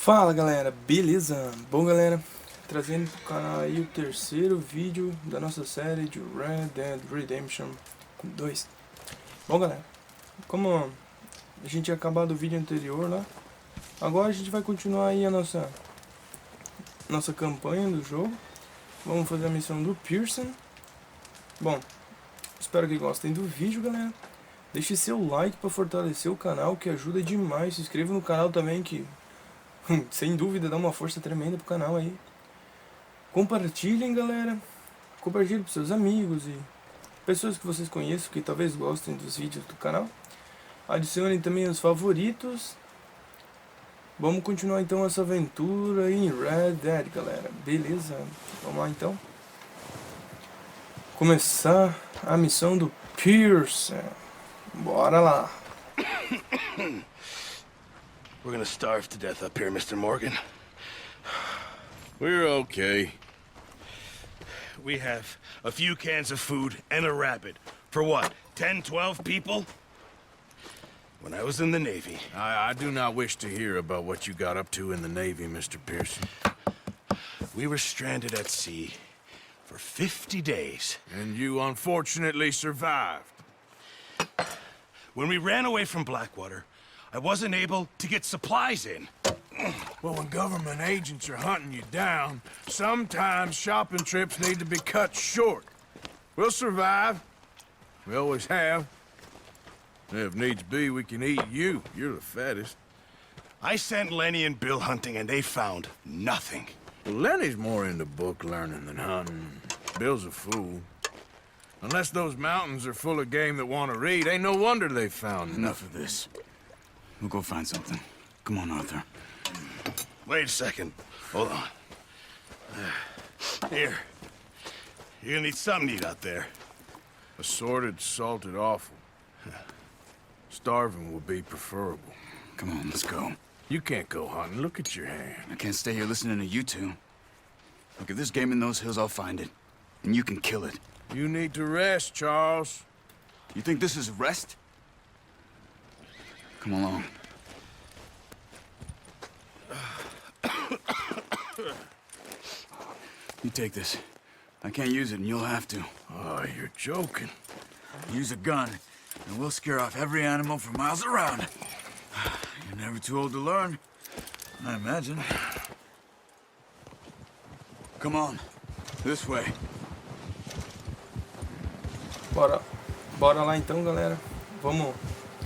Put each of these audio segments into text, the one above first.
Fala galera, beleza? Bom galera, trazendo pro canal aí o terceiro vídeo da nossa série de Red Dead Redemption 2. Bom galera, como a gente tinha acabado o vídeo anterior lá, agora a gente vai continuar aí a nossa campanha do jogo. Vamos fazer a missão do Pearson. Bom, espero que gostem do vídeo galera. Deixe seu like para fortalecer o canal, que ajuda demais. Se inscreva no canal também, que sem dúvida dá uma força tremenda pro canal aí. Compartilhem galera, compartilhem pros seus amigos e pessoas que vocês conheçam que talvez gostem dos vídeos do canal. Adicionem também os favoritos. Vamos continuar então essa aventura em Red Dead galera, beleza? Vamos lá então começar a missão do Pearson. Bora lá. We're gonna starve to death up here, Mr. Morgan. We're okay. We have a few cans of food and a rabbit. For what, 10, 12 people? When I was in the Navy... I do not wish to hear about what you got up to in the Navy, Mr. Pearson. We were stranded at sea for 50 days. And you unfortunately survived. When we ran away from Blackwater, I wasn't able to get supplies in. Well, when government agents are hunting you down, sometimes shopping trips need to be cut short. We'll survive. We always have. If needs be, we can eat you. You're the fattest. I sent Lenny and Bill hunting, and they found nothing. Well, Lenny's more into book learning than hunting. Bill's a fool. Unless those mountains are full of game that want to read, ain't no wonder they found Enough of this. We'll go find something. Come on, Arthur. Wait a second. Hold on. Here. You're gonna need something to eat out there. Assorted, salted offal. Starving would be preferable. Come on, let's go. You can't go hunting. Look at your hand. I can't stay here listening to you two. Look, if there's game in those hills, I'll find it. And you can kill it. You need to rest, Charles. You think this is rest? Come along. You take this. I can't use it, and you'll have to. Oh, you're joking. Use a gun, and we'll scare off every animal for miles around. You're never too old to learn, I imagine. Come on. This way. Bora lá então galera. Vamos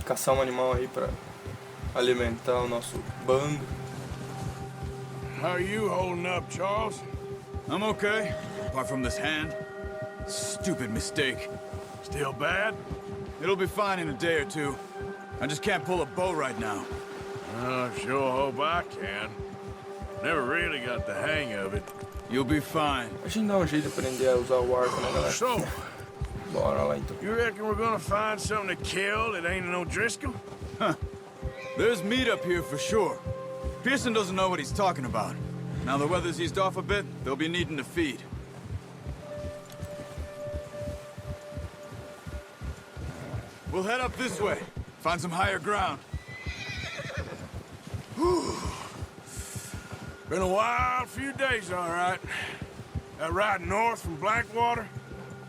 caçar um animal aí pra alimentar o nosso bando. How are you holding up, Charles? I'm okay, apart from this hand. Stupid mistake. Still bad? It'll be fine in a day or two. I just can't pull a bow right now. I sure hope I can. Never really got the hang of it. You'll be fine. A gente dá um jeito de aprender a usar o arco, né galera? So, Bora lá então. you reckon we're gonna find something to kill that ain't no Driscoll? There's meat up here for sure. Pearson doesn't know what he's talking about. Now the weather's eased off a bit, they'll be needing to feed. We'll head up this way. Find some higher ground. Been a wild few days, all right. That ride north from Blackwater,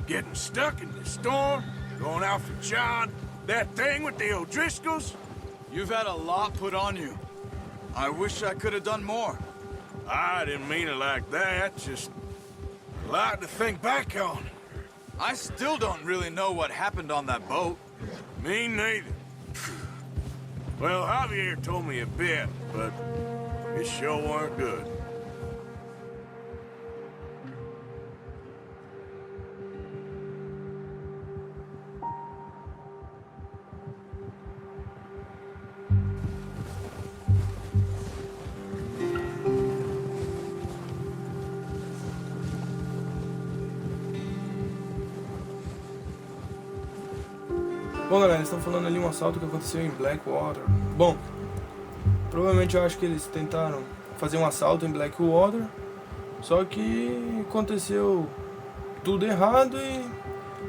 getting stuck in the storm, going out for John, that thing with the O'Driscolls. You've had a lot put on you. I wish I could have done more. I didn't mean it like that, just a lot to think back on. I still don't really know what happened on that boat. Me neither. Well, Javier told me a bit, but it sure weren't good. Bom galera, eles estão falando ali um assalto que aconteceu em Blackwater. Bom, provavelmente eu acho que eles tentaram fazer um assalto em Blackwater, só que aconteceu tudo errado e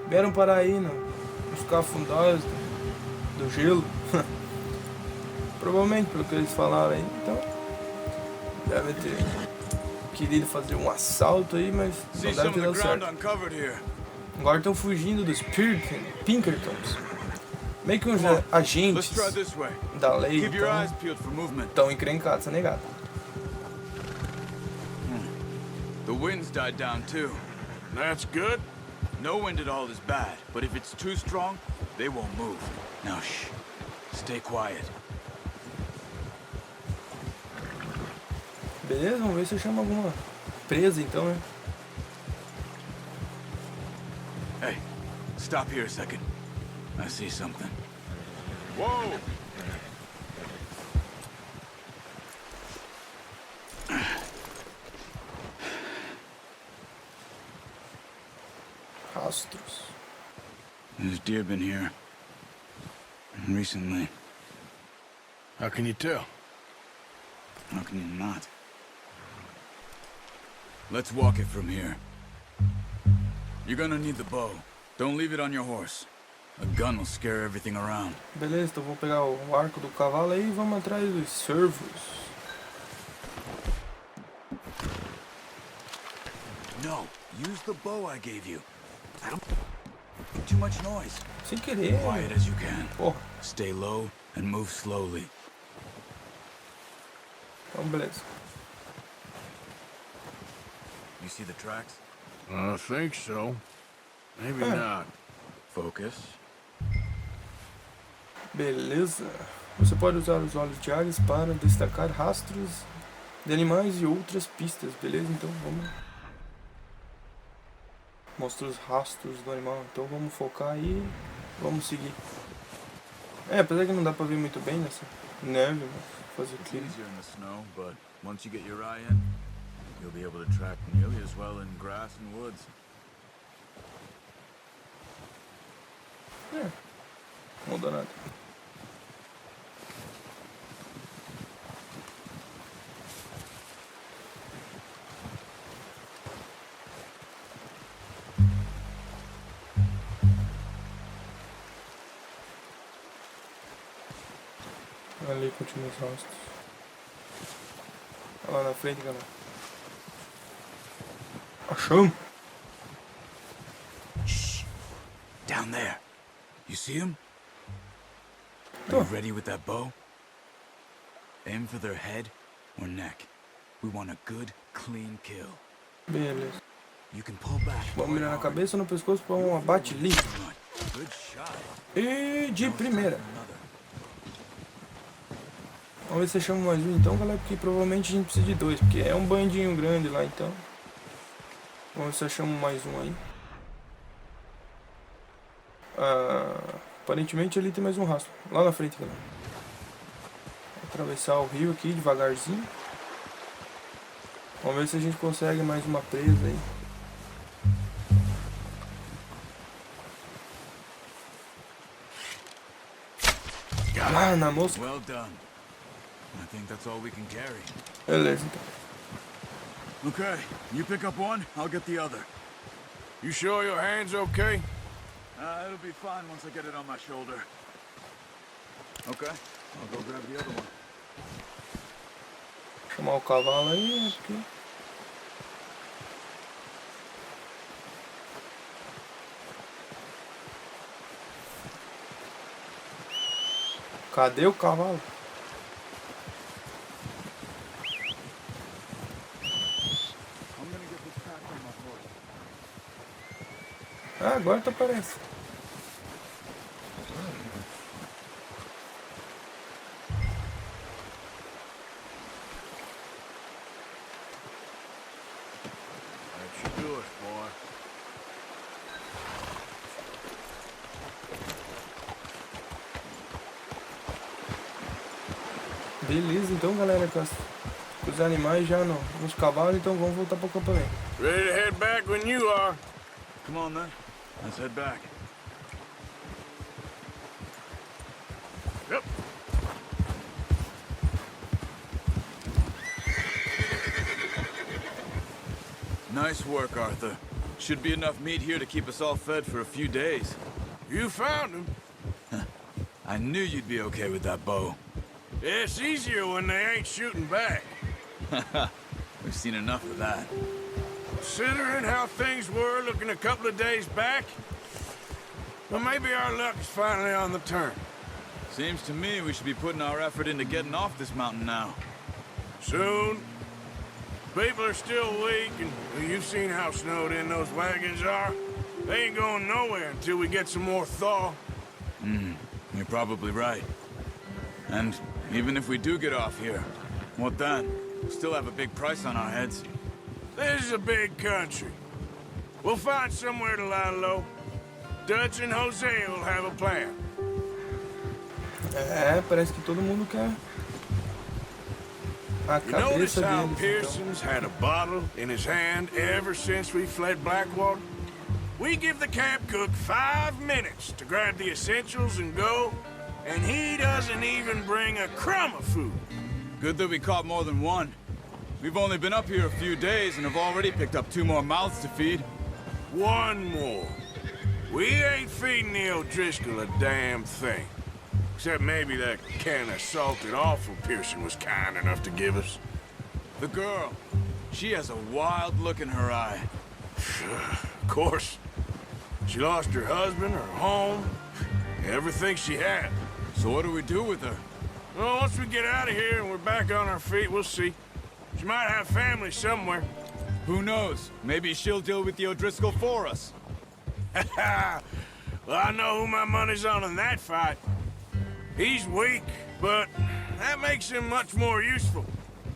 vieram parar aí nos cafundós do gelo. Provavelmente, pelo que eles falaram aí. Então, Deve ter querido fazer um assalto aí, mas See não some deve of ter the dado ground certo. uncovered here. Agora estão fugindo dos Pinkertons. Meio que uns Let's agentes try this way. da lei, Keep your eyes então peeled for movement. estão encrencados, essa negada. The wind's died down too. That's good. No wind at all is bad, but if it's too strong, they won't move. Now shh. Stay quiet. Beleza, vamos ver se eu chamo alguma presa então, né? Hey, stop here a second. I see something. Whoa! Rastros. There's deer been here. Recently. How can you tell? How can you not? Let's walk it from here. You're gonna need the bow. Don't leave it on your horse. A gun will scare everything around. Beleza, então vamos pegar o arco do cavalo aí e vamos atrás dos servos. No, use the bow I gave you. I don't make too much noise. Sem querer. Quiet as you can. Porra, Stay low and move slowly. então beleza. You see the tracks? I think so. Maybe Huh. not. Focus. Beleza. Você pode usar os olhos de águias para destacar rastros de animais e outras pistas, beleza? Então vamos mostrar os rastros do animal. Então vamos focar aí e vamos seguir. Apesar que não dá pra ver muito bem nessa neve, mas fazer It's clipe. easier in the snow, but once you get your eye in, you'll be able to track nearly as well in grass and woods. Não muda nada. Ali continua os rastros. Olha lá na frente, galera. Achamos! Shh. Down there. You see him? Are you ready with that bow? Aim for their head or neck. We want a good, clean kill. Beleza. You can pull back. Vamos mirar na cabeça ou no pescoço para um abate limpo. Good shot. E de primeira. Another. Vamos ver se achamos mais um então, galera, porque provavelmente a gente precisa de dois, porque é um bandinho grande lá então. Vamos ver se achamos mais um aí. Aparentemente ali tem mais um rastro. Lá na frente, galera. Vou atravessar o rio aqui devagarzinho. Vamos ver se a gente consegue mais uma presa aí. Ah, na mosca. Well done. I think that's all we can carry. Beleza, então. Okay, you pick up one, I'll get the other. You sure your hand's okay? It'll be fine once I get it on my shoulder. Okay, I'll go grab the other one. Chamar o cavalo aí, aqui. Cadê o cavalo? I'm gonna get this pack on my horse. Ah, agora tu aparece. That should do it, boy. Beleza, então galera, com os animais já nos cavalos, então vamos voltar pro acampamento. Ready to head back when you are. Come on then, let's head back. Yep. Nice work, Arthur. Should be enough meat here to keep us all fed for a few days. You found him. I knew you'd be okay with that bow. It's easier when they ain't shooting back. We've seen enough of that. Considering how things were looking a couple of days back, well, maybe our luck's finally on the turn. Seems to me we should be putting our effort into getting off this mountain now. Soon. People are still weak, and well, you've seen how snowed in those wagons are. They ain't going nowhere until we get some more thaw. You're probably right. And even if we do get off here, what then? We still have a big price on our heads. This is a big country. We'll find somewhere to lie low. Dutch and Jose will have a plan. É, parece que todo mundo quer a You notice cabeça how deles. Então. Pearson's had a bottle in his hand ever since we fled Blackwater? We give the camp cook 5 minutes to grab the essentials and go, and he doesn't even bring a crumb of food. Good that we caught more than one. We've only been up here a few days and have already picked up 2 more mouths to feed. One more. We ain't feeding the O'Driscoll a damn thing. Except maybe that can of salted offal Pearson was kind enough to give us. The girl, she has a wild look in her eye. Of course. She lost her husband, her home, everything she had. So what do we do with her? Well, once we get out of here and we're back on our feet, we'll see. She might have family somewhere. Who knows? Maybe she'll deal with the O'Driscoll for us. Well, I know who my money's on in that fight. He's weak, but that makes him much more useful.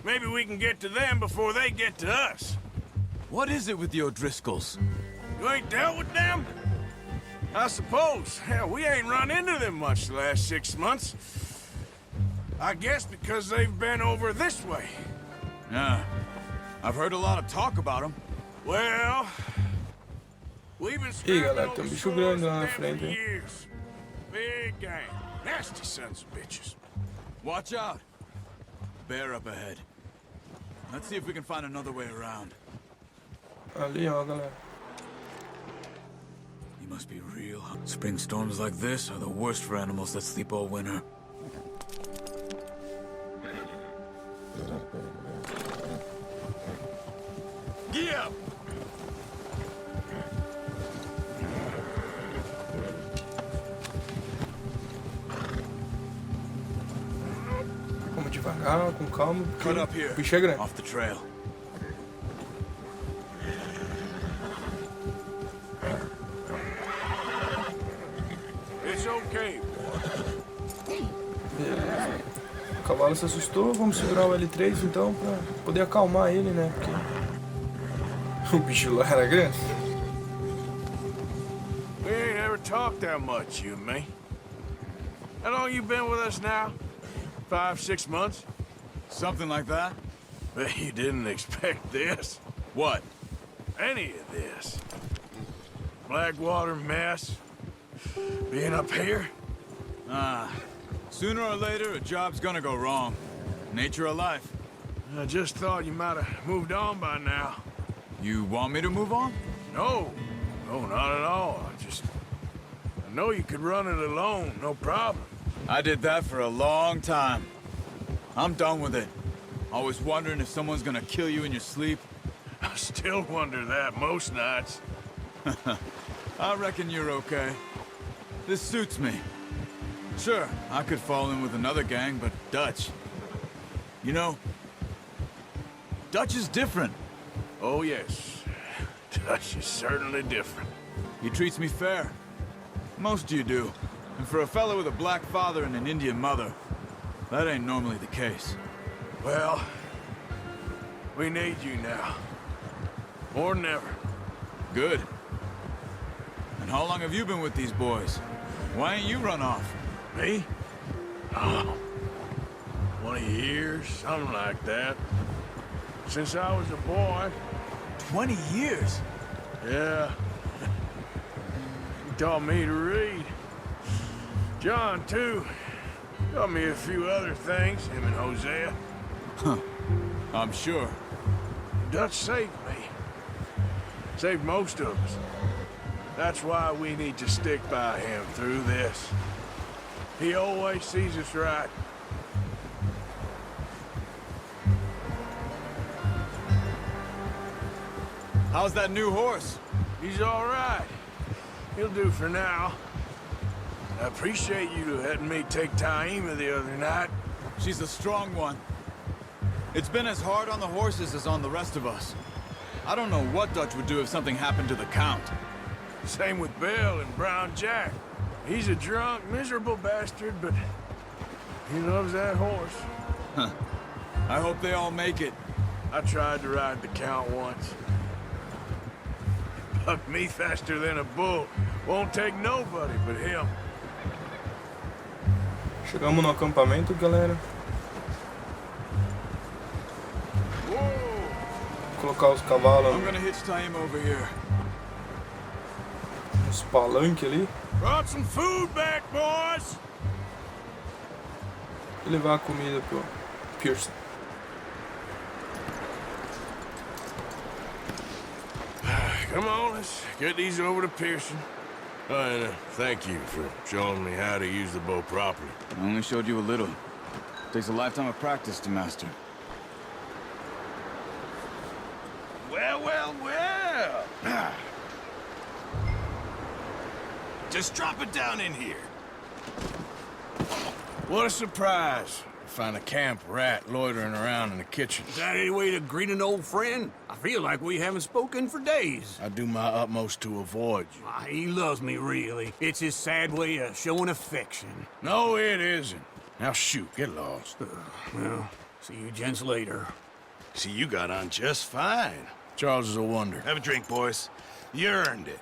Maybe we can get to them before they get to us. What is it with the O'Driscolls? You ain't dealt with them? I suppose. Hell, we ain't run into them much the last 6 months. I guess because they've been over this way. Yeah. I've heard a lot of talk about them. Well, we've been Ih, scrapping galera, over tem um bicho swords grande lá na with them frente, for hein? years. Big gang. Nasty sons of bitches. Watch out. Bear up ahead. Let's see if we can find another way around. Ali, ó, galera. You must be real. Spring storms like this are the worst for animals that sleep all winter. Yeah. Vamos devagar, com calma, Cut porque up here. o bicho é grande. Off the trail. It's okay. Beleza. O cavalo se assustou, vamos segurar o L3 então pra poder acalmar ele, né? Porque o bicho lá era grande. We ain't ever talked that much, you and me. How long you been with us now? 5, 6 months? Something like that? Bet you didn't expect this. What? Any of this. Blackwater mess. Being up here. Sooner or later, a job's gonna go wrong. Nature of life. I just thought you might have moved on by now. You want me to move on? No. No, not at all. I know you could run it alone, no problem. I did that for a long time. I'm done with it. Always wondering if someone's gonna kill you in your sleep. I still wonder that most nights. I reckon you're okay. This suits me. Sure, I could fall in with another gang, but Dutch... You know, Dutch is different. Oh, yes. Dutch is certainly different. He treats me fair. Most you do. And for a fellow with a black father and an Indian mother, that ain't normally the case. Well, we need you now. More than ever. Good. And how long have you been with these boys? Why ain't you run off? Me? Oh, 20 years, something like that. Since I was a boy. 20 years? Yeah. He taught me to read. John, too. Taught me a few other things, him and Hosea. Huh. I'm sure. Dutch saved me. Saved most of us. That's why we need to stick by him through this. He always sees us right. How's that new horse? He's all right. He'll do for now. I appreciate you letting me take Taima the other night. She's a strong one. It's been as hard on the horses as on the rest of us. I don't know what Dutch would do if something happened to the Count. Same with Bill and Brown Jack. He's a drunk, miserable bastard, but he loves that horse. Huh. I hope they all make it. I tried to ride the Count once. He bucked me faster than a bull. Won't take nobody but him. Chegamos no acampamento, galera. Vou colocar os cavalos I'm gonna hitch Taima over here. nos palanques ali Brought some food back, boys! e levar a comida pro Pearson. Come on, let's get these over to Pearson. And thank you for showing me how to use the bow properly. I only showed you a little. Takes a lifetime of practice to master. Well, well, well. Just drop it down in here. What a surprise. Find a camp rat loitering around in the kitchen. Is that any way to greet an old friend? I feel like we haven't spoken for days. I do my utmost to avoid you. He loves me, really. It's his sad way of showing affection. No, it isn't. Now shoot, get lost. Well, see you gents later. See, you got on just fine. Charles is a wonder. Have a drink, boys. You earned it.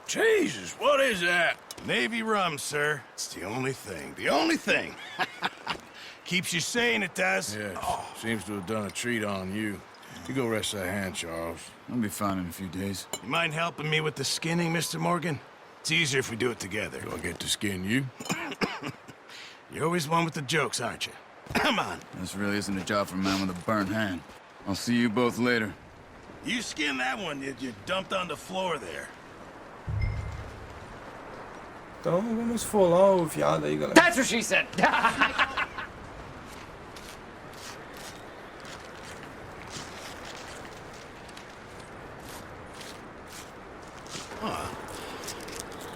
Jesus, what is that? Navy rum, sir. It's the only thing. The only thing. Keeps you sane, it does. Yeah, seems to have done a treat on you. You go rest that hand, Charles. I'll be fine in a few days. You mind helping me with the skinning, Mr. Morgan? It's easier if we do it together. Do I get to skin you? You're always one with the jokes, aren't you? Come on. This really isn't a job for a man with a burnt hand. I'll see you both later. You skin that one you dumped on the floor there. Então vamos esfolar o viado aí, galera. That's what she said.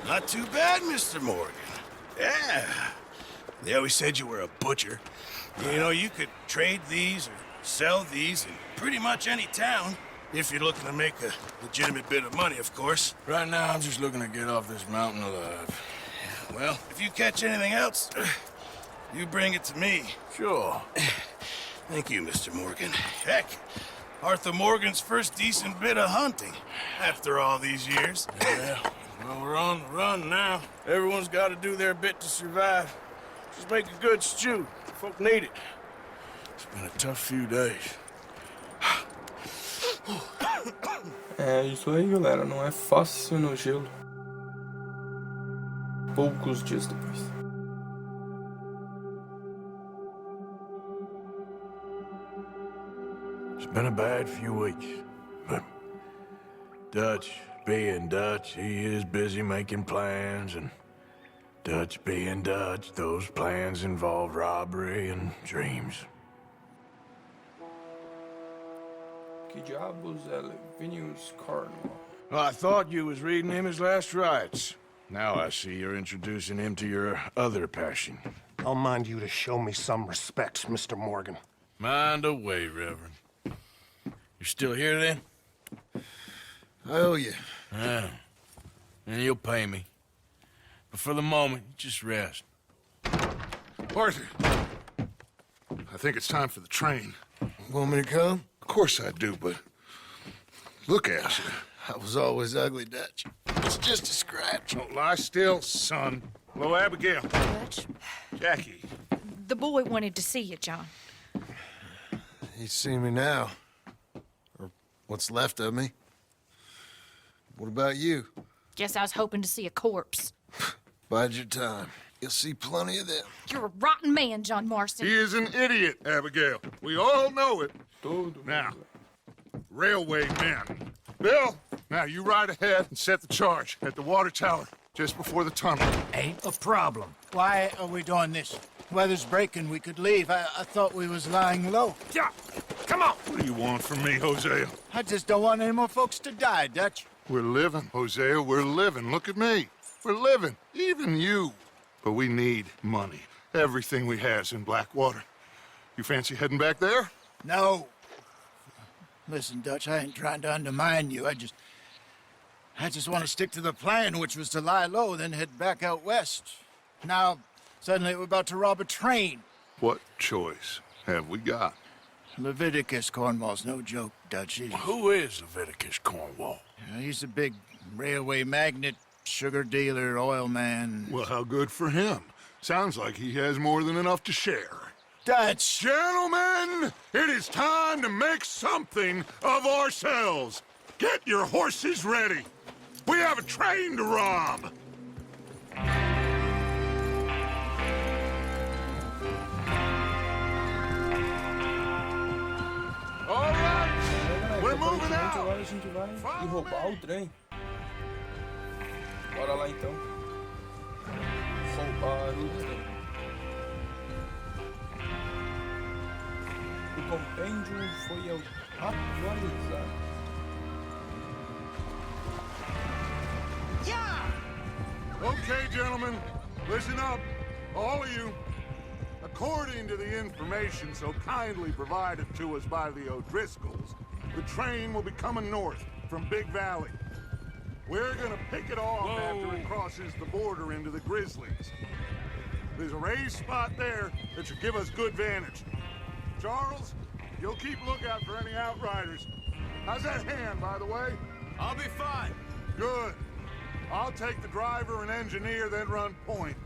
Not too bad, Mr. Morgan. Yeah. They always said you were a butcher. You know, you could trade these or sell these in pretty much any town. If you're looking to make a legitimate bit of money, of course. Right now, I'm just looking to get off this mountain alive. Well, if you catch anything else, you bring it to me. Sure. Thank you, Mr. Morgan. Heck, Arthur Morgan's first decent bit of hunting after all these years. Yeah, well, we're on the run now. Everyone's got to do their bit to survive. Just make a good stew. Folk need it. It's been a tough few days. É isso aí, galera. Não é fácil no gelo. Poucos dias depois. It's been a bad few weeks, but Dutch being Dutch, he is busy making plans, and Dutch being Dutch, those plans involve robbery and dreams. Que diabos é Leviticus Cornwall? Well, I thought you was reading him his last rites. Now I see you're introducing him to your other passion. I'll mind you to show me some respect, Mr. Morgan. Mind away, Reverend. You're still here, then? I owe you. Yeah. And you'll pay me. But for the moment, just rest. Arthur, I think it's time for the train. Want me to come? Of course I do, but look at you. I was always ugly, Dutch. It's just a scratch. Don't lie still, son. Hello, Abigail. Dutch, Jackie. the boy wanted to see you, John. You see me now. Or what's left of me. What about you? Guess I was hoping to see a corpse. Bide your time. You'll see plenty of them. You're a rotten man, John Marston. He is an idiot, Abigail. We all know it. Todo Now, mundo. railway men. Bill, now you ride ahead and set the charge at the water tower just before the tunnel. Ain't a problem. Why are we doing this? Weather's breaking. We could leave. I thought we was lying low. Yeah, come Come on! What do you want from me, Hosea? I just don't want any more folks to die, Dutch. We're living, Hosea, we're living. Look at me. We're living, even you. But we need money. Everything we has in Blackwater. You fancy heading back there? No. Listen, Dutch, I ain't trying to undermine you. I just want to stick to the plan, which was to lie low, then head back out west. Now, suddenly we're about to rob a train. What choice have we got? Leviticus Cornwall's no joke, Dutch. Who is Leviticus Cornwall? He's a big railway magnate, sugar dealer, oil man. Well, how good for him. Sounds like he has more than enough to share. Dutch! Gentlemen, it is time to make something of ourselves. Get your horses ready. We have a train to rob. All right, we're moving out. Agora a gente vai e roubar o trem. Bora lá então. Roubar o trem. O compêndio foi atualizado. Okay, gentlemen, listen up, all of you. According to the information so kindly provided to us by the O'Driscolls, the train will be coming north from Big Valley. We're gonna pick it off after it crosses the border into the Grizzlies. There's a raised spot there that should give us good vantage. Charles, you'll keep lookout for any outriders. How's that hand, by the way? I'll be fine. Good. I'll take the driver and engineer, then run point.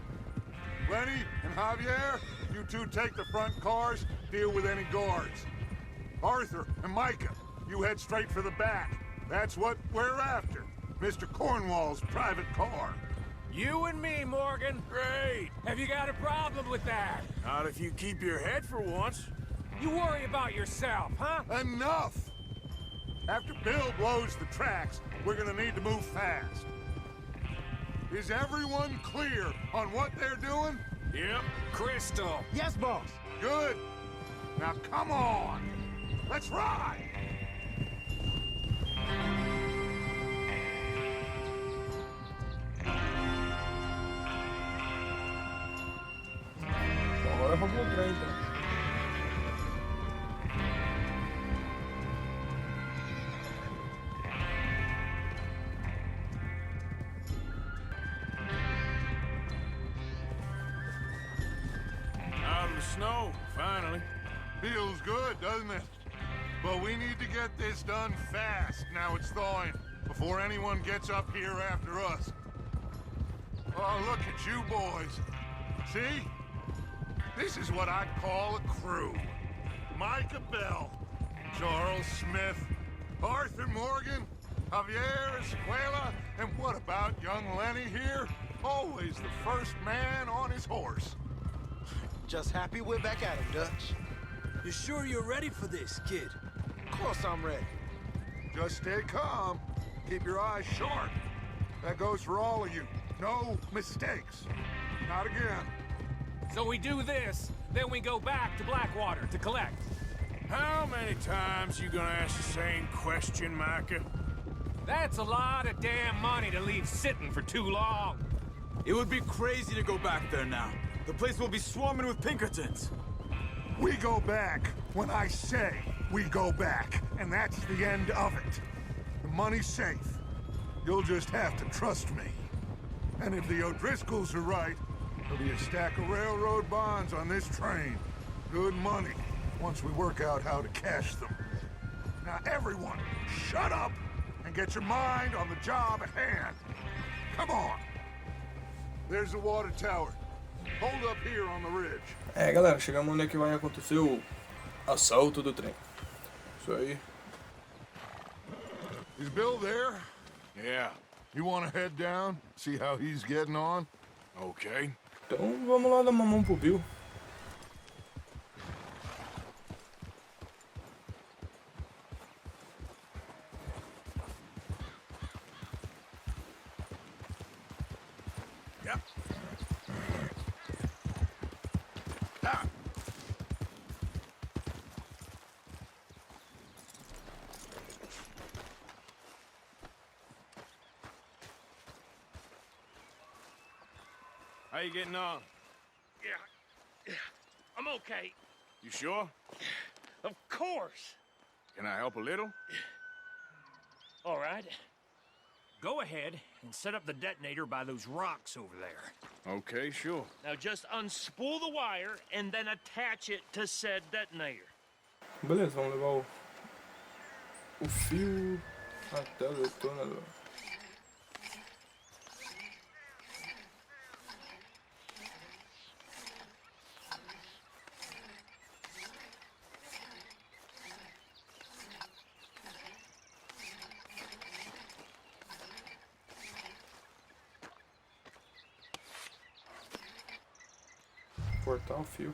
Lenny and Javier, you two take the front cars, deal with any guards. Arthur and Micah, you head straight for the back. That's what we're after. Mr. Cornwall's private car. You and me, Morgan. Great. Have you got a problem with that? Not if you keep your head for once. You worry about yourself, huh? Enough! After Bill blows the tracks, we're gonna need to move fast. Is everyone clear on what they're doing? Yep. Crystal. Yes, boss. Good. Now come on. Let's ride. Agora roubou o trem então. Out of the snow, finally. Feels good, doesn't it? But we need to get this done fast now it's thawing, before anyone gets up here after us. Oh, look at you boys. See? This is what I'd call a crew. Micah Bell, Charles Smith, Arthur Morgan, Javier Escuela, and what about young Lenny here? Always the first man on his horse. Just happy we're back at him, Dutch. You sure you're ready for this, kid? Of course I'm ready. Just stay calm. Keep your eyes sharp. That goes for all of you. No mistakes. Not again. So we do this, then we go back to Blackwater to collect. How many times you gonna ask the same question, Micah? That's a lot of damn money to leave sitting for too long. It would be crazy to go back there now. The place will be swarming with Pinkertons. We go back when I say we go back, and that's the end of it. The money's safe. You'll just have to trust me. And if the O'Driscolls are right, there'll be a stack of railroad bonds on this train. Good money, once we work out how to cash them. Now everyone, shut up and get your mind on the job at hand. Come on. There's the water tower. Hold up here on the ridge. É, galera, chegamos onde é que vai acontecer o assalto do trem. Isso aí. Is Bill there? Yeah. You want to head down, see how he's getting on? Okay. Então vamos lá dar uma mão pro Bill. Yep. Ah. How you getting on? Yeah, I'm okay. You sure? Of course. Can I help a little? All right. Go ahead and set up the detonator by those rocks over there. Okay, sure. Now just unspool the wire and then attach it to said detonator. Beleza, vamos levar o fio até o detonador. Cortar o fio.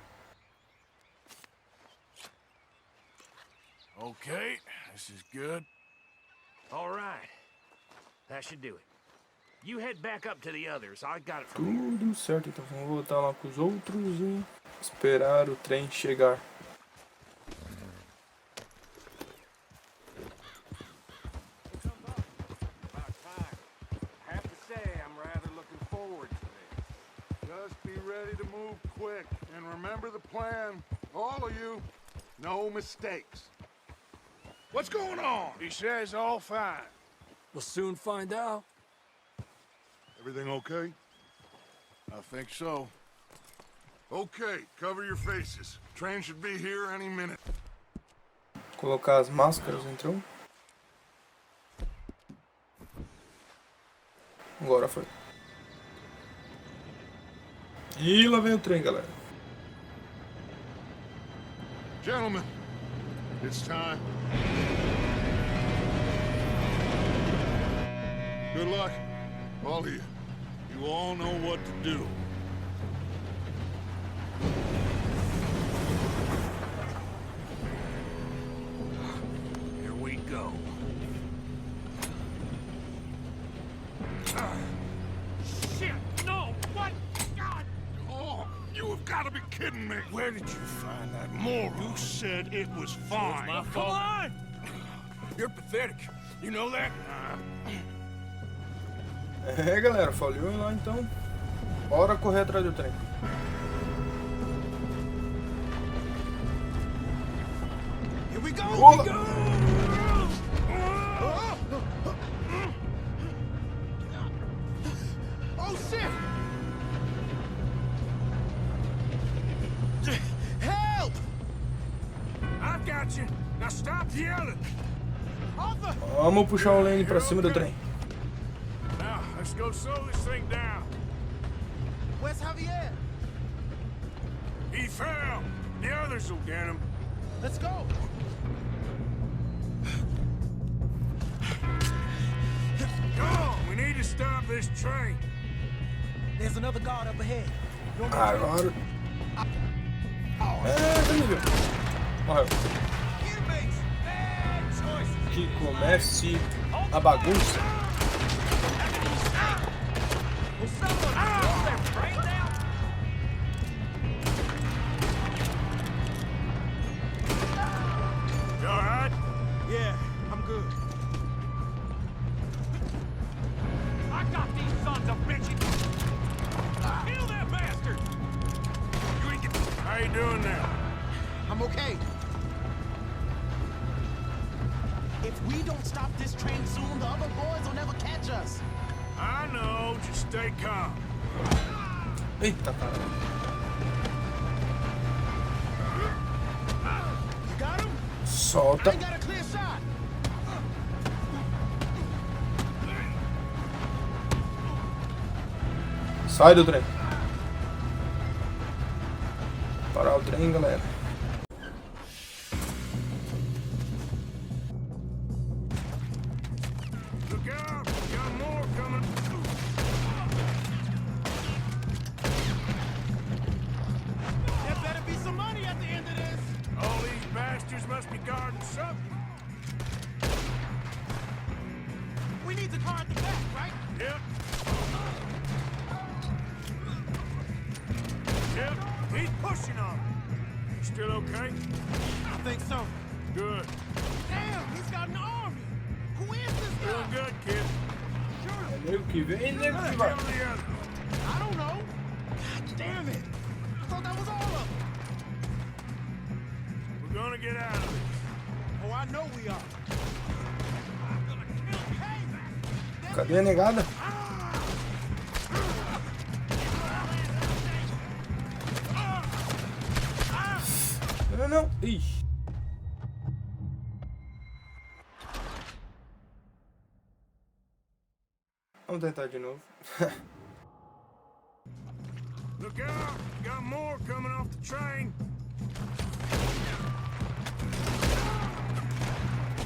Okay, this is good. All right. That should do it. You head back up to the others. I got it from here. Tudo certo, então vamos voltar lá com os outros e esperar o trem chegar. About time. I have to say, I'm rather looking forward to this. Just be ready to move quick. And remember the plan. All of you. No mistakes. What's going on? He says all fine. We'll soon find out. Everything okay? I think so. Okay, cover your faces. Train should be here any minute. Colocar as máscaras então. Agora foi. E lá vem o trem, galera. Gentlemen, it's time. Good luck, all of you. You all know what to do. Here we go. Shit! No! What? God! Oh, you have got to be kidding me. Where did you find that moron? You said it was fine. My fault. Come on! You're pathetic. You know that? É, galera, falhou lá então. Bora correr atrás do trem. Here we go! Pula! Oh, shit! Help! I've got you. Now stop yelling. Arthur! Vamos puxar o Lane pra cima do trem. Now, let's go slow this thing down. Where's Javier? He fell. The others will get him. Let's go! Come on, we need to stop this train. There's another guard up ahead. Agora. É, terrível. Morreu. Que comece a bagunça. You all right? Yeah, I'm good. I got these sons of bitches! Kill that bastard! You ain't get... How you doing now? I'm okay. If we don't stop this train soon, the other boys will never catch us. I know, just stay calm. Eita, cara. You got him? Solta. I got a clear shot. Sai do trem. Parar o trem, galera. Look out, got more coming. There better be some money at the end of this. All these bastards must be guarding something. We need the car at the back, right? Yep. Yep, he's pushing on him. Still okay? I think so. Good. Damn, he's got an army. Who is this Doing guy? good, kid. Nego que vem, nego que vai. Kill the other. I don't know. Damn it! I thought that was all of them. We're gonna get out of it. Oh, I know we are. Cadê a negada? Não, não. Ixi. Vamos tentar de novo. Look out! Got more coming off the train.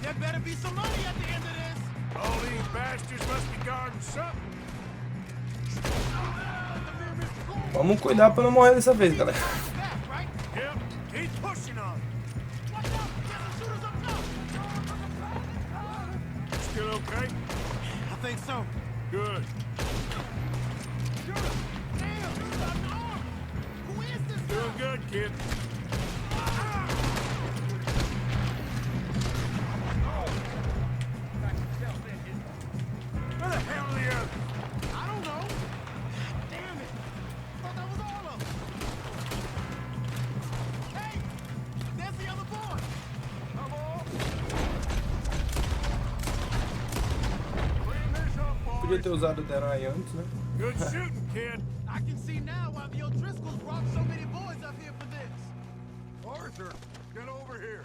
There better be some money at the end of this. All these bastards must be guarding something. Vamos cuidar pra não morrer dessa vez, galera. Yep, he's pushing on. Still okay? I think so. Good. Who is this? Doing good, kid. Where the hell are the others? I don't know. Damn it. I thought that was all of them. Hey, there's the other boy. Come on. Clean this up, boys. Podia ter usado o Derai antes, né? Good shooting, kid. I can see now why the O'Driscolls brought so many boys up here for this. Arthur, get over here.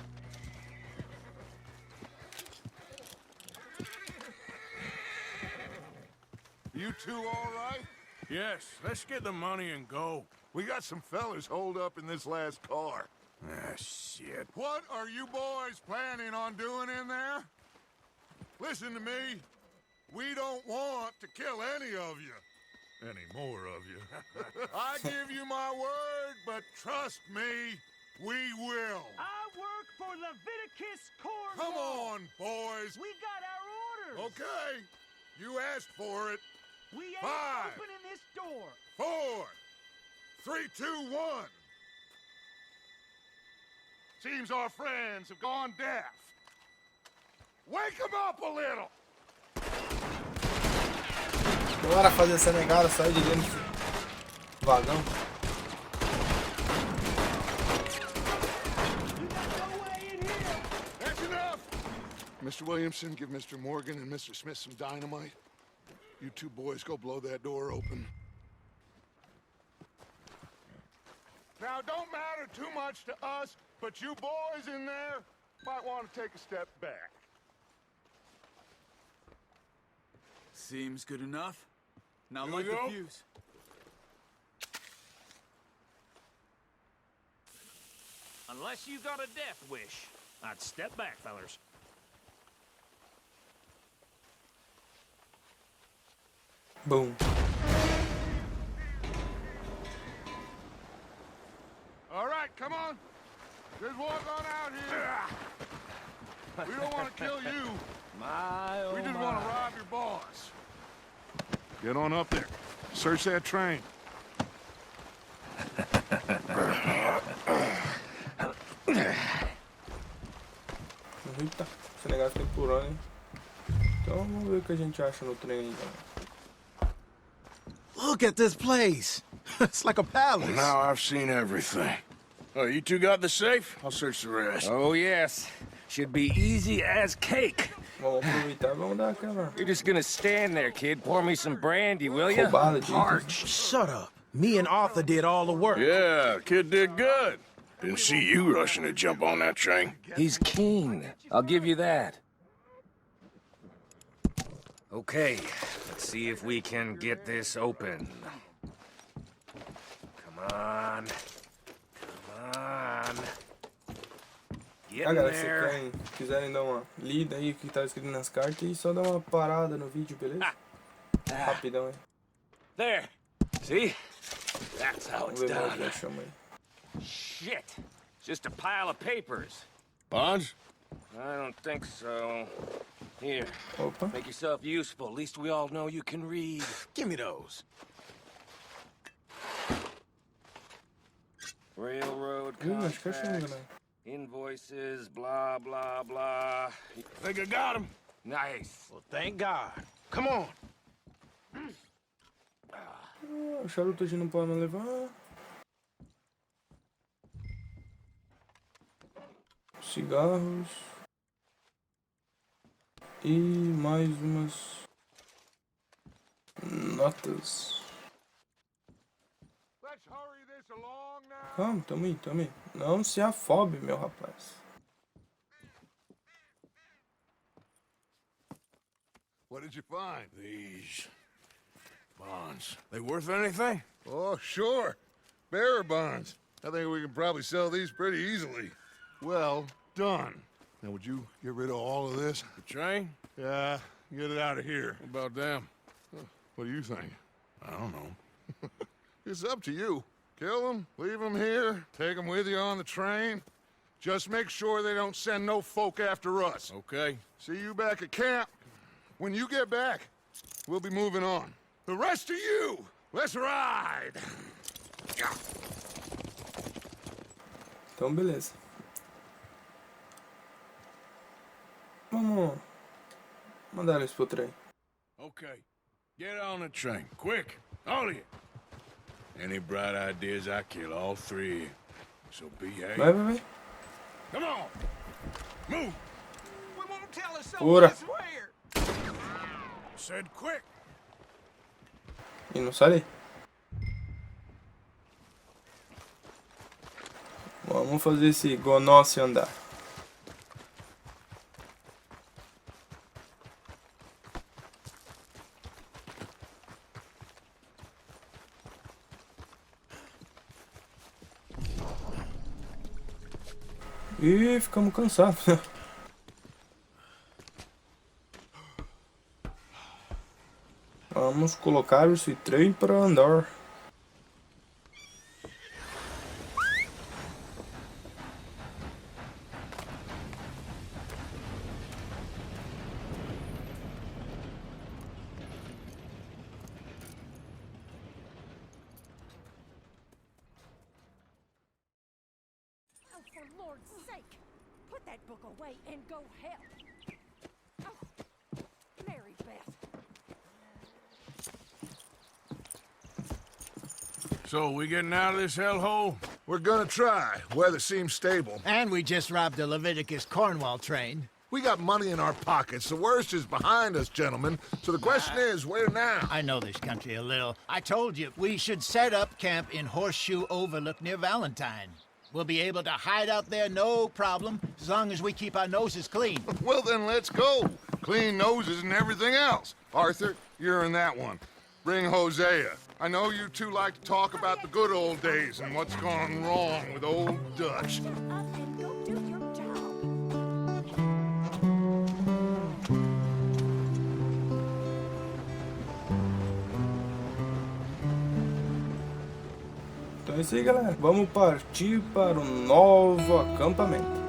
You two all right? Yes, let's get the money and go. We got some fellas holed up in this last car. Ah, shit. What are you boys planning on doing in there? Listen to me. We don't want to kill any of you. Any more of you. I give you my word, but trust me, we will. I work for Leviticus Cornwall. Come on, boys. We got our orders. Okay. You asked for it. We ain't 5, opening this door. 4, 3, 2, 1. Seems our friends have gone deaf. Wake them up a little. Bora fazer essa negada sair de dentro do vagão. That's enough. Mr. Williamson, give Mr. Morgan and Mr. Smith some dynamite. You two boys go blow that door open. Now, don't matter too much to us, but you boys in there might want to take a step back. Seems good enough. Now Here light we the go. fuse. Unless you got a death wish, I'd step back, fellers. Boom. All right, come on. Just walk on out here. We don't want to kill you. We just want to rob your boss. Get on up there. Search that train. Eita, esse negócio tem por hora, hein? Então vamos ver o que a gente acha no trem aí, galera. Look at this place. It's like a palace. Well, now I've seen everything. Oh, you two got the safe? I'll search the rest. Oh, yes. Should be easy as cake. Vamos aproveitar e vamos dar aquela You're just gonna stand there, kid. Pour me some brandy, will ya? roubada de itens. Arch, shut up. Me and Arthur did all the work. Yeah, kid did good. Didn't see you rushing to jump on that train. He's keen. I'll give you that. Okay, let's see if we can get this open. Come on. Come on. Get Ah, in galera, se there. vocês quiserem dar uma lida aí o que tá escrito nas cartas e só dar uma parada no vídeo, beleza? Rapidão aí. There. See? That's how Vamos it's ver mais o que done. eu chamo aí. Shit. Just a pile of papers. Bonds? I don't think so. Here, Opa. make yourself useful. At least we all know you can read. Give me those. Railroad Acho que achei, contracts, galera. invoices, blah, blah, blah. Think I got him. Nice. Well, thank God. Come on. Ah, o charuto a gente não pode mais levar. cigarros. E mais umas notas. Calma, tamo aí. Não se afobe, meu rapaz. What did you find? These bonds. They worth anything? Oh, sure. Bearer bonds. I think we can probably sell these pretty easily. Well done. Now, would you get rid of all of this? The train? Yeah, get it out of here. What about them? What do you think? I don't know. It's up to you. Kill them, leave them here, take them with you on the train. Just make sure they don't send no folk after us. Okay. See you back at camp. When you get back, we'll be moving on. The rest of you, let's ride! Então, beleza. Vamos mandar eles pro trem. Okay. Get on the train, quick, all of you. Any bright ideas, I kill all three. So behave. Vai. Come on, move. We won't tell us Ora. where. Said quick. E não sai daí. Vamos fazer esse Gonossi andar. E ficamos cansados. Vamos colocar esse trem para andar. For Lord's sake, put that book away and go help. Oh, Mary Beth. So, we getting out of this hellhole? We're gonna try. Weather seems stable. And we just robbed a Leviticus Cornwall train. We got money in our pockets. The worst is behind us, gentlemen. So the question is, where now? I know this country a little. I told you, we should set up camp in Horseshoe Overlook near Valentine. We'll be able to hide out there, no problem, as long as we keep our noses clean. Well, then let's go. Clean noses and everything else. Arthur, you're in that one. Bring Hosea. I know you two like to talk about the good old days and what's gone wrong with old Dutch. Shut up and go do your job. Então é isso aí, galera. Vamos partir para o novo acampamento.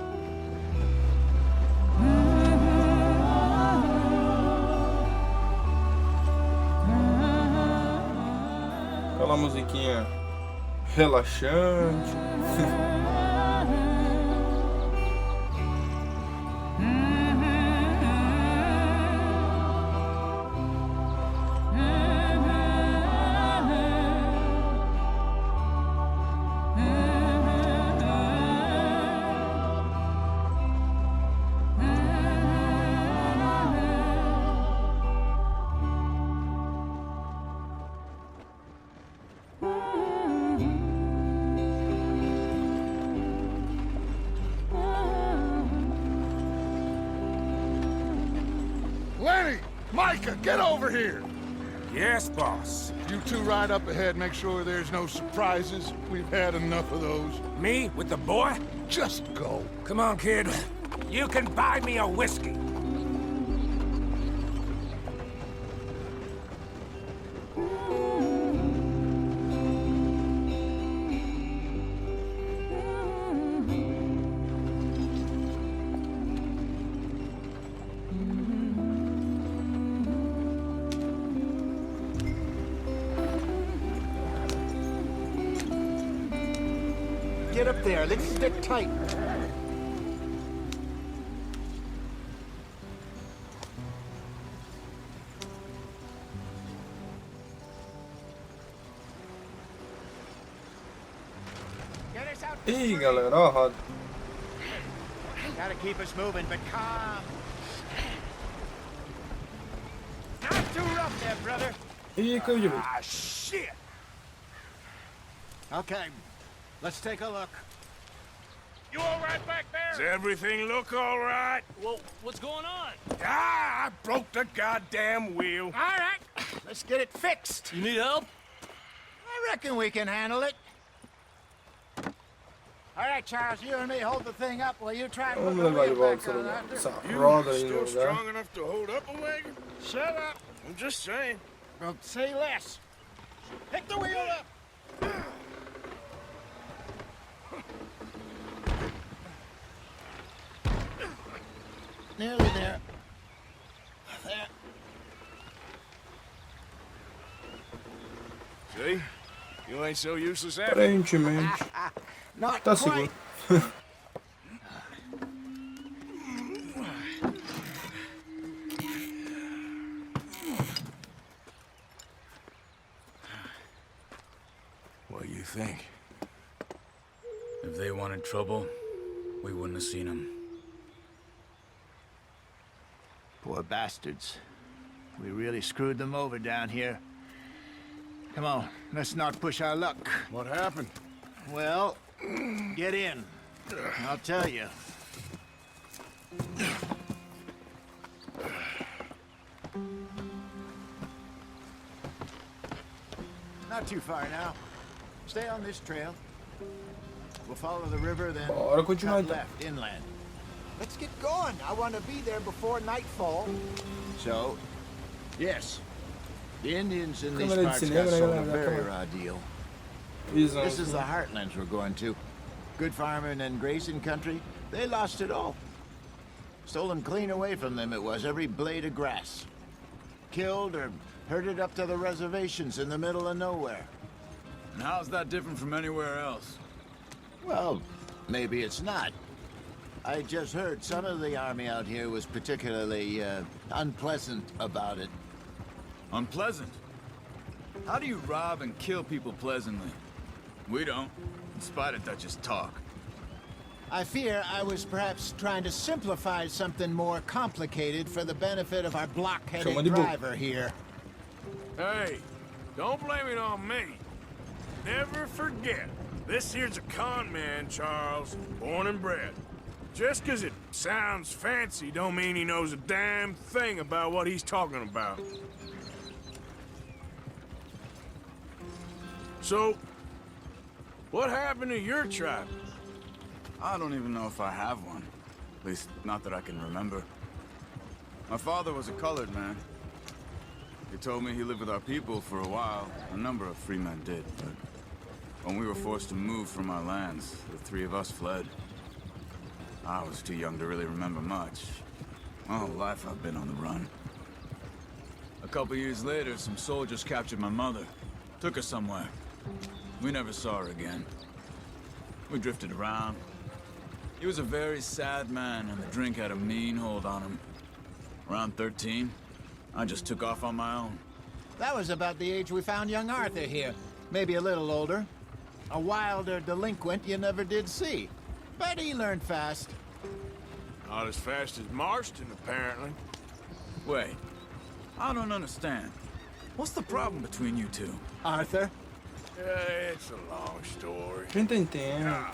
Aquela musiquinha relaxante. Lenny! Micah, get over here! Yes, boss. You two ride up ahead, make sure there's no surprises. We've had enough of those. Me with the boy? Just go. Come on, kid. You can buy me a whiskey. Get up there, let's stick tight. Ih, galera, ó a roda. Gotta keep us moving, but calm. Not too rough there, brother. Ih, caiu de vez. Ah, shit! Okay, let's take a look. You all right back there? Does everything look all right? Well, what's going on? Ah, I broke the goddamn wheel. All right, let's get it fixed. You need help? I reckon we can handle it. All right, Charles, you and me hold the thing up while you try and put Vamos the levar de wheel volta back on after. essa You roda aí no still lugar. strong enough to hold up a wagon? Shut up. I'm just saying. Well, say less. Pick the wheel up. Nearly there. There. See? You ain't so useless after. Aparentemente Not tá quite. seguro. What do you think? If they wanted trouble, we wouldn't have seen them. Poor bastards. We really screwed them over down here. Come on, let's not push our luck. What happened? Well, get in. I'll tell you. Not too far now. Stay on this trail. We'll follow the river, then Bora continuar cut então. left, inland. Let's get going. I want to be there before nightfall. So, yes, the Indians in these Câmera de parts cinema, got né, sold a galera? very Câmera. raw deal. Visão. This is the heartlands we're going to. Good farming and grazing country. They lost it all. Stolen clean away from them it was, every blade of grass. Killed or herded up to the reservations in the middle of nowhere. And how's that different from anywhere else? Well, maybe it's not. I just heard some of the army out here was particularly unpleasant about it. Unpleasant? How do you rob and kill people pleasantly? We don't, in spite of Dutch's talk. I fear I was perhaps trying to simplify something more complicated for the benefit of our block-headed Chama de burro. driver here. Hey, don't blame it on me. Never forget, this here's a con man, Charles, born and bred. Just 'cause it sounds fancy don't mean he knows a damn thing about what he's talking about. So, what happened to your tribe? I don't even know if I have one. At least, not that I can remember. My father was a colored man. He told me he lived with our people for a while. A number of free men did, but when we were forced to move from our lands, the three of us fled. I was too young to really remember much. My whole life I've been on the run. A couple years later, some soldiers captured my mother. Took her somewhere. We never saw her again. We drifted around. He was a very sad man, and the drink had a mean hold on him. Around 13, I just took off on my own. That was about the age we found young Arthur here. Maybe a little older. A wilder delinquent you never did see. But he learned fast. Not as fast as Marston, apparently. Wait, I don't understand. What's the problem between you two? Arthur? It's a long story. Não entendo.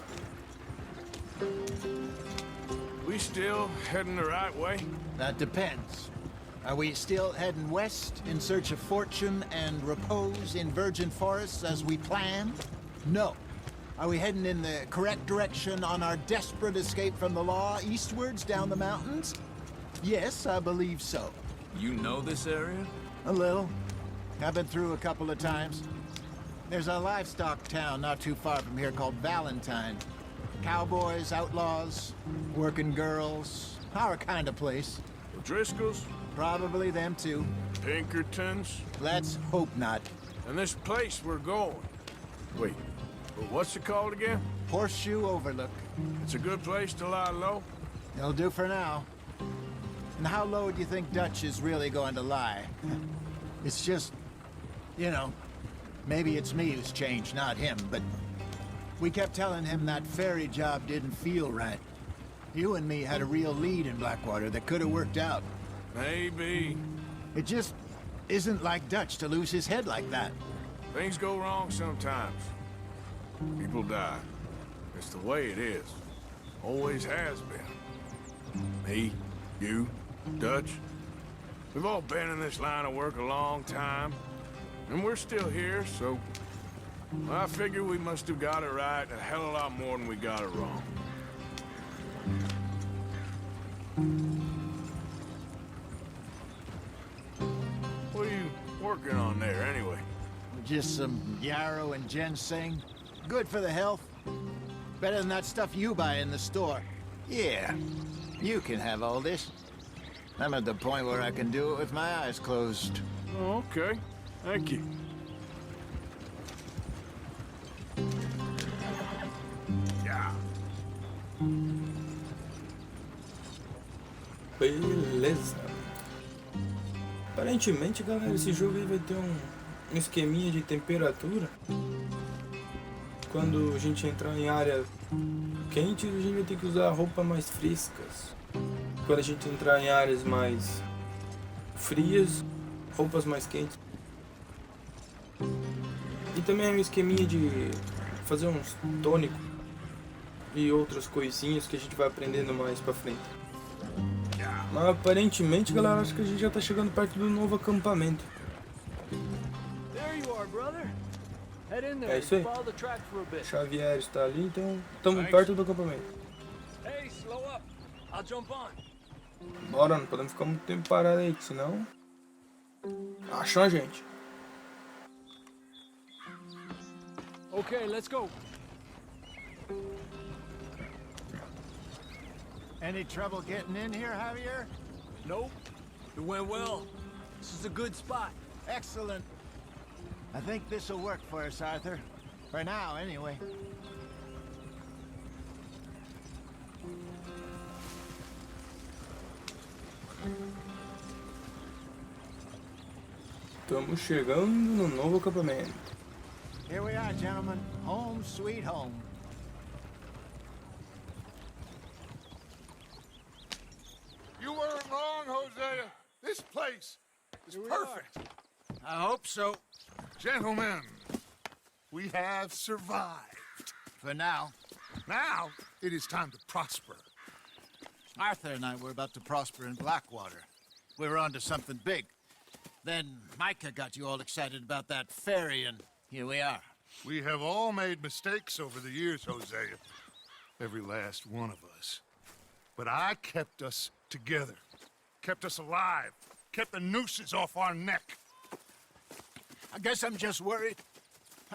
We still heading the right way? That depends. Are we still heading west in search of fortune and repose in virgin forests as we planned? No. Are we heading in the correct direction on our desperate escape from the law eastwards down the mountains? Yes, I believe so. You know this area? A little. I've been through a couple of times. There's a livestock town not too far from here called Valentine. Cowboys, outlaws, working girls, our kind of place. Driscoll's? Probably them too. Pinkertons? Let's hope not. And this place we're going. Wait, but what's it called again? Horseshoe Overlook. It's a good place to lie low? It'll do for now. And how low do you think Dutch is really going to lie? It's just, you know, maybe it's me who's changed, not him, but we kept telling him that ferry job didn't feel right. You and me had a real lead in Blackwater that could have worked out. Maybe. It just isn't like Dutch to lose his head like that. Things go wrong sometimes. People die. It's the way it is. Always has been. Me, you, Dutch. We've all been in this line of work a long time. And we're still here, so... I figure we must have got it right a hell of a lot more than we got it wrong. What are you working on there, anyway? Just some yarrow and ginseng. Good for the health. Better than that stuff you buy in the store. Yeah, you can have all this. I'm at the point where I can do it with my eyes closed. Oh, okay. Thank you. Yeah. Beleza. Aparentemente, galera, esse jogo aí vai ter um esqueminha de temperatura. Quando a gente entrar em área quente, a gente vai ter que usar roupas mais frescas. Quando a gente entrar em áreas mais frias, roupas mais quentes. E também é um esqueminha de fazer uns tônicos e outras coisinhas que a gente vai aprendendo mais pra frente. Mas aparentemente, galera, acho que a gente já tá chegando perto do novo acampamento. É isso aí. Xavier está ali, então estamos perto do acampamento. Bora, não podemos ficar muito tempo parado aí, que senão acham a gente. Okay, let's go. Any trouble getting in here, Javier? Nope. It went well. This is a good spot. Excellent. I think this'll work for us, Arthur. For now, anyway. Estamos chegando no novo acampamento. Here we are, gentlemen. Home sweet home. You weren't wrong, Hosea. This place is perfect. I hope so. Gentlemen, we have survived. For now. Now, it is time to prosper. Arthur and I were about to prosper in Blackwater. We were onto something big. Then Micah got you all excited about that ferry, and here we are. We have all made mistakes over the years, Hosea. Every last one of us. But I kept us together. Kept us alive. Kept the nooses off our neck. I guess I'm just worried.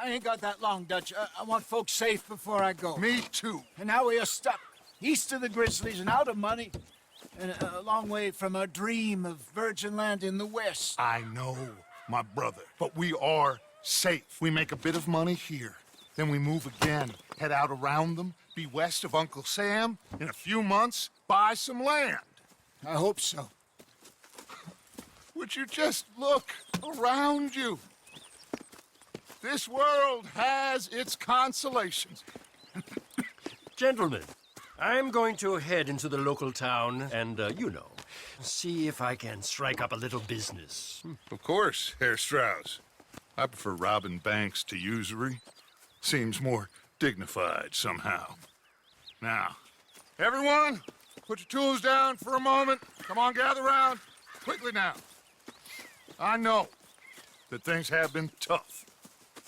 I ain't got that long, Dutch. I want folks safe before I go. Me too. And now we are stuck. East of the Grizzlies and out of money. And a long way from our dream of virgin land in the west. I know, my brother. But we are safe. We make a bit of money here. Then we move again. Head out around them. Be west of Uncle Sam. In a few months, buy some land. I hope so. Would you just look around you? This world has its consolations. Gentlemen, I'm going to head into the local town and, see if I can strike up a little business. Of course, Herr Strauss. I prefer robbing banks to usury. Seems more dignified somehow. Now, everyone, put your tools down for a moment. Come on, gather round. Quickly now. I know that things have been tough,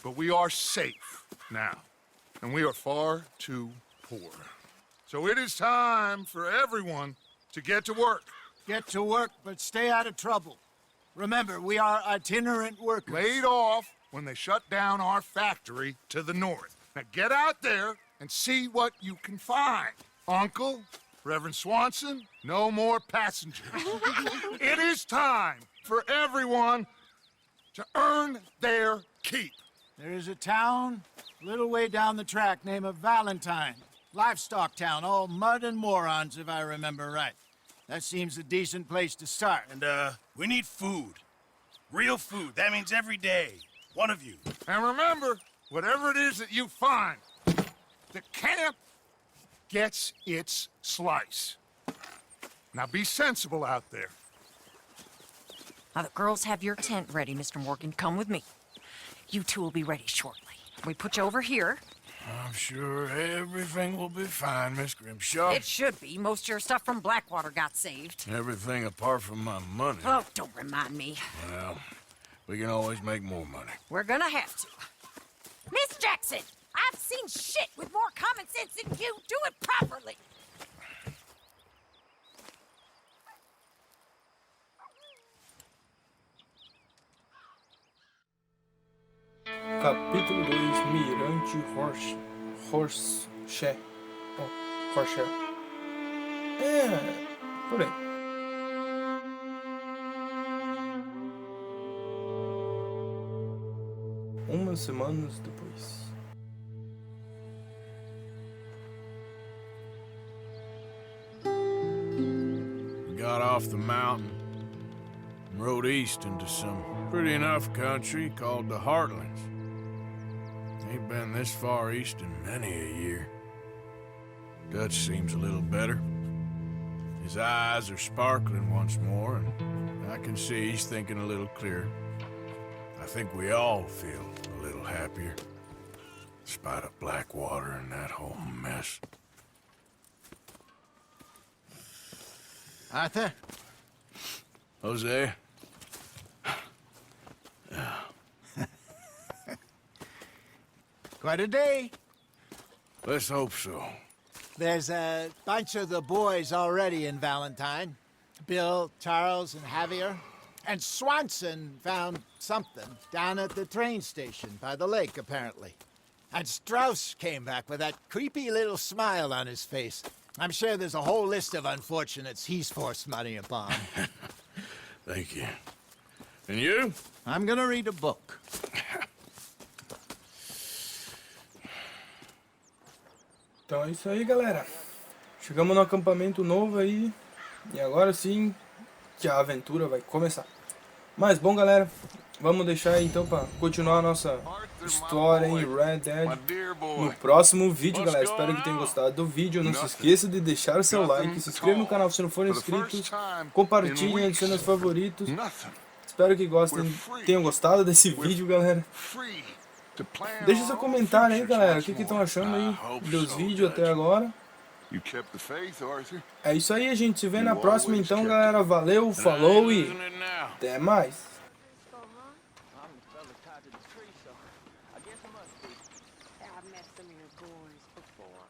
but we are safe now, and we are far too poor. So it is time for everyone to get to work. Get to work, but stay out of trouble. Remember, we are itinerant workers. Laid off when they shut down our factory to the north. Now get out there and see what you can find. Uncle, Reverend Swanson, no more passengers. It is time for everyone to earn their keep. There is a town a little way down the track named Valentine. Livestock town, all mud and morons, if I remember right. That seems a decent place to start. And, we need food. Real food. That means every day. One of you. And remember, whatever it is that you find, the camp gets its slice. Now be sensible out there. Now, the girls have your tent ready, Mr. Morgan. Come with me. You two will be ready shortly. We put you over here. I'm sure everything will be fine, Miss Grimshaw. It should be. Most of your stuff from Blackwater got saved. Everything apart from my money. Oh, don't remind me. Well, we can always make more money. We're gonna have to. Miss Jackson, I've seen shit with more common sense than you. Do it properly. Capítulo 2, Mirante horseshoe. Oh, horseshoe. É, por aí. Umas semanas depois. We got off the mountain and rode east into some pretty enough country called the Heartlands. Ain't been this far east in many a year. Dutch seems a little better. His eyes are sparkling once more, and I can see he's thinking a little clearer. I think we all feel a little happier, in spite of Blackwater and that whole mess. Arthur? Jose? Quite a day. Let's hope so. There's a bunch of the boys already in Valentine. Bill, Charles, and Javier. And Swanson found something down at the train station by the lake, apparently. And Strauss came back with that creepy little smile on his face. I'm sure there's a whole list of unfortunates he's forced money upon. Thank you. And you? I'm gonna read a book. Então é isso aí, galera. Chegamos no acampamento novo aí. E agora sim que a aventura vai começar. Mas bom, galera, vamos deixar aí então para continuar a nossa história em Red Dead no próximo vídeo, galera. Espero que tenham gostado do vídeo. Não se esqueça de deixar o seu like, se inscreva no canal se não for inscrito, compartilhem, adicione aos favoritos. Espero que tenham gostado desse vídeo, galera. Deixa seu comentário aí, galera, o que estão achando aí dos vídeos até agora. É isso aí, a gente se vê na próxima então, galera. Valeu, falou e até mais. I've met some of your boys before.